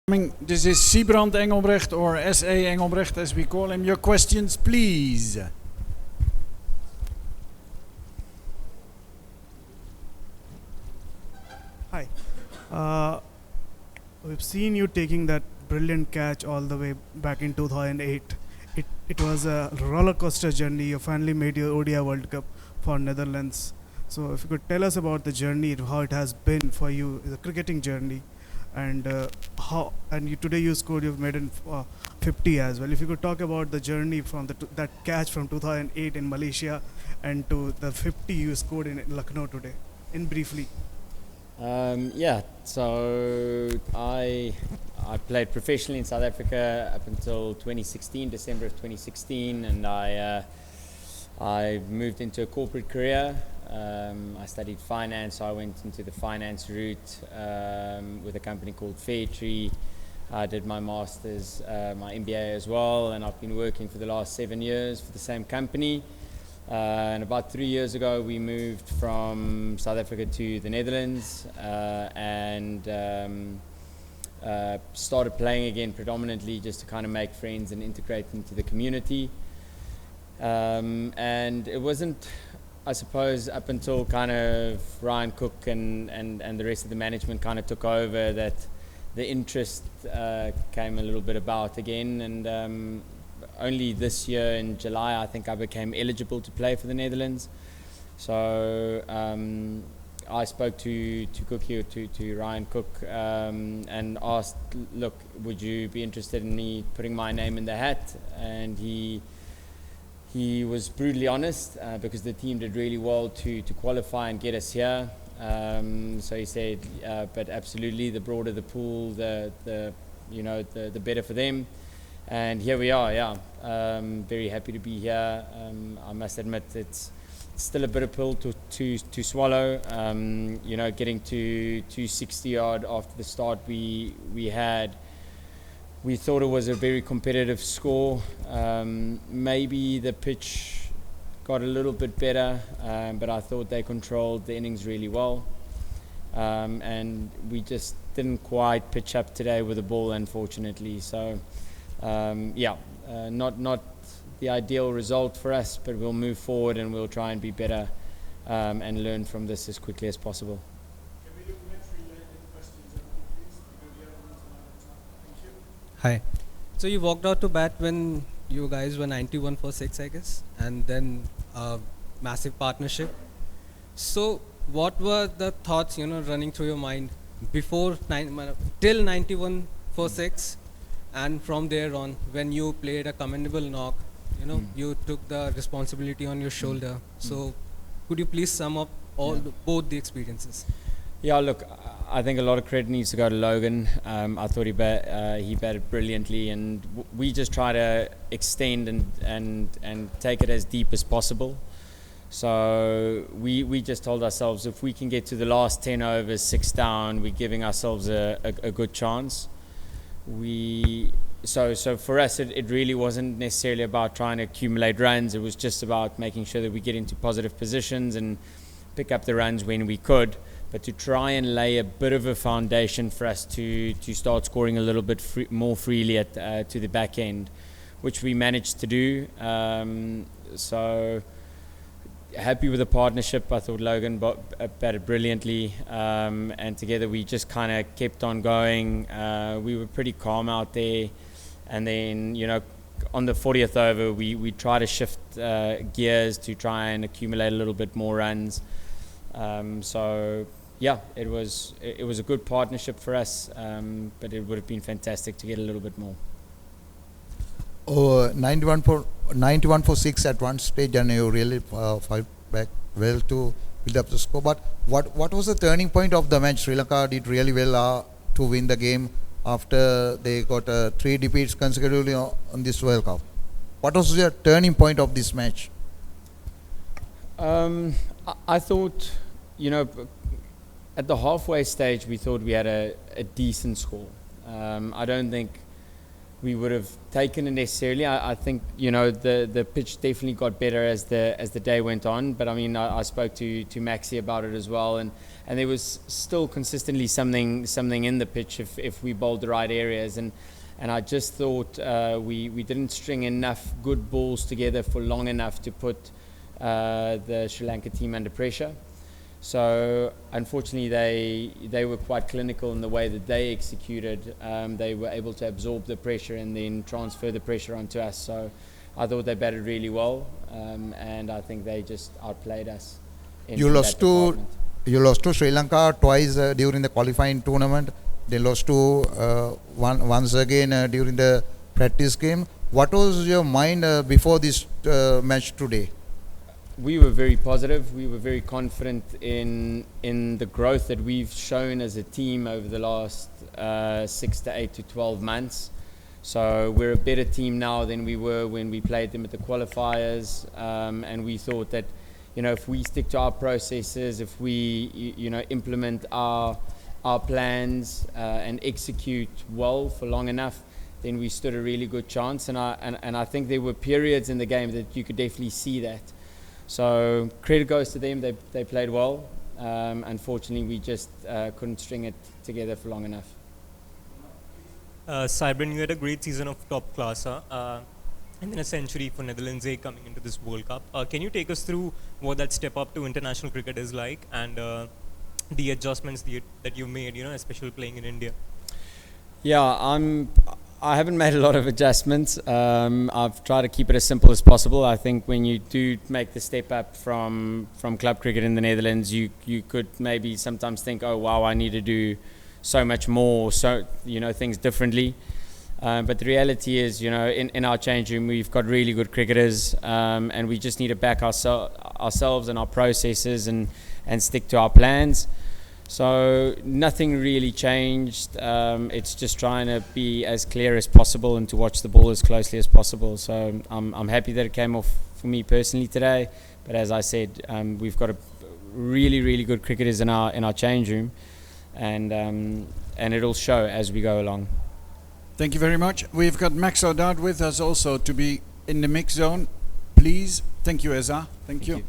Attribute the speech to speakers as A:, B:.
A: This is Sybrand Engelbrecht, or S.A. Engelbrecht as we call him. Your questions, please.
B: Hi. We've seen you taking that brilliant catch all the way back in 2008. It was a roller coaster journey. You finally made your ODI World Cup for Netherlands. So if you could tell us about the journey, how it has been for you, the cricketing journey, and today you've made in 50 as well. If you could talk about the journey from that catch from 2008 in Malaysia and to the 50 you scored in Lucknow today, in briefly.
C: So I played professionally in South Africa up until 2016, December of 2016, and I moved into a corporate career. I studied finance, so I went into the finance route with a company called Fairtree. I did my master's, my MBA as well, and I've been working for the last 7 years for the same company. And about 3 years ago, we moved from South Africa to the Netherlands and started playing again, predominantly just to kind of make friends and integrate into the community. And it wasn't, I suppose, up until kind of Ryan Cook and the rest of the management kind of took over that the interest came a little bit about again. And only this year in July, I think I became eligible to play for the Netherlands. So I spoke to Cook here, to Ryan Cook, and asked, look, would you be interested in me putting my name in the hat? And he was brutally honest because the team did really well to qualify and get us here. So he said, but absolutely, the broader the pool, the better for them. And here we are, yeah. Very happy to be here. I must admit it's still a bit of pill to swallow. Getting to 260 odd after the start we had. We thought it was a very competitive score. Maybe the pitch got a little bit better, but I thought they controlled the innings really well. And we just didn't quite pitch up today with the ball, unfortunately. So, not the ideal result for us, but we'll move forward and we'll try and be better and learn from this as quickly as possible.
D: Hi. So you walked out to bat when you guys were 91 for 6, I guess, and then a massive partnership. So what were the thoughts, running through your mind before till 91 for 6, and from there on, when you played a commendable knock, you took the responsibility on your shoulder. So could you please sum up both the experiences?
C: Yeah, look, I think a lot of credit needs to go to Logan. I thought he batted brilliantly, and we just try to extend and take it as deep as possible. So we just told ourselves, if we can get to the last 10 overs, 6 down, we're giving ourselves a good chance. So for us, it really wasn't necessarily about trying to accumulate runs. It was just about making sure that we get into positive positions and pick up the runs when we could, but to try and lay a bit of a foundation for us to start scoring a little bit more freely to the back end, which we managed to do. So happy with the partnership. I thought Logan batted brilliantly, and together we just kind of kept on going. We were pretty calm out there, and then on the 40th over we try to shift gears to try and accumulate a little bit more runs. It was a good partnership for us, but it would have been fantastic to get a little bit more.
E: 91 for 6 at one stage, and you really fight back well to build up the score. But what was the turning point of the match? Sri Lanka did really well to win the game after they got 3 defeats consecutively on this World Cup. What was the turning point of this match?
C: I thought, at the halfway stage, we thought we had a decent score. I don't think we would have taken it necessarily. I think the pitch definitely got better as the day went on. But I mean, I spoke to Maxi about it as well, and there was still consistently something in the pitch if we bowled the right areas, and I just thought we didn't string enough good balls together for long enough to put the Sri Lanka team under pressure. So unfortunately, they were quite clinical in the way that they executed. They were able to absorb the pressure and then transfer the pressure onto us. So I thought they batted really well, and I think they just outplayed us.
E: You lost to Sri Lanka twice during the qualifying tournament. They lost to once again during the practice game. What was your mind before this match today?
C: We were very positive. We were very confident in the growth that we've shown as a team over the last 6 to 8 to 12 months. So we're a better team now than we were when we played them at the qualifiers. And we thought that, if we stick to our processes, if we, implement our plans and execute well for long enough, then we stood a really good chance. And I think there were periods in the game that you could definitely see that. So credit goes to them. They played well. Unfortunately, we just couldn't string it together for long enough.
F: Sybrand, you had a great season of top class, and then a century for Netherlands A coming into this World Cup. Can you take us through what that step up to international cricket is like, and the adjustments that you made, especially playing in India?
C: Yeah, I haven't made a lot of adjustments. I've tried to keep it as simple as possible. I think when you do make the step up from club cricket in the Netherlands, you could maybe sometimes think, oh wow, I need to do so much more, things differently. But the reality is, in our change room, we've got really good cricketers, and we just need to back ourselves and our processes and stick to our plans. So nothing really changed. It's just trying to be as clear as possible and to watch the ball as closely as possible. So I'm happy that it came off for me personally today. But as I said, we've got a really, really good cricketers in our change room, and it'll show as we go along.
A: Thank you very much. We've got Max O'Dowd with us also to be in the mix zone. Please. Thank you, Eza. Thank you.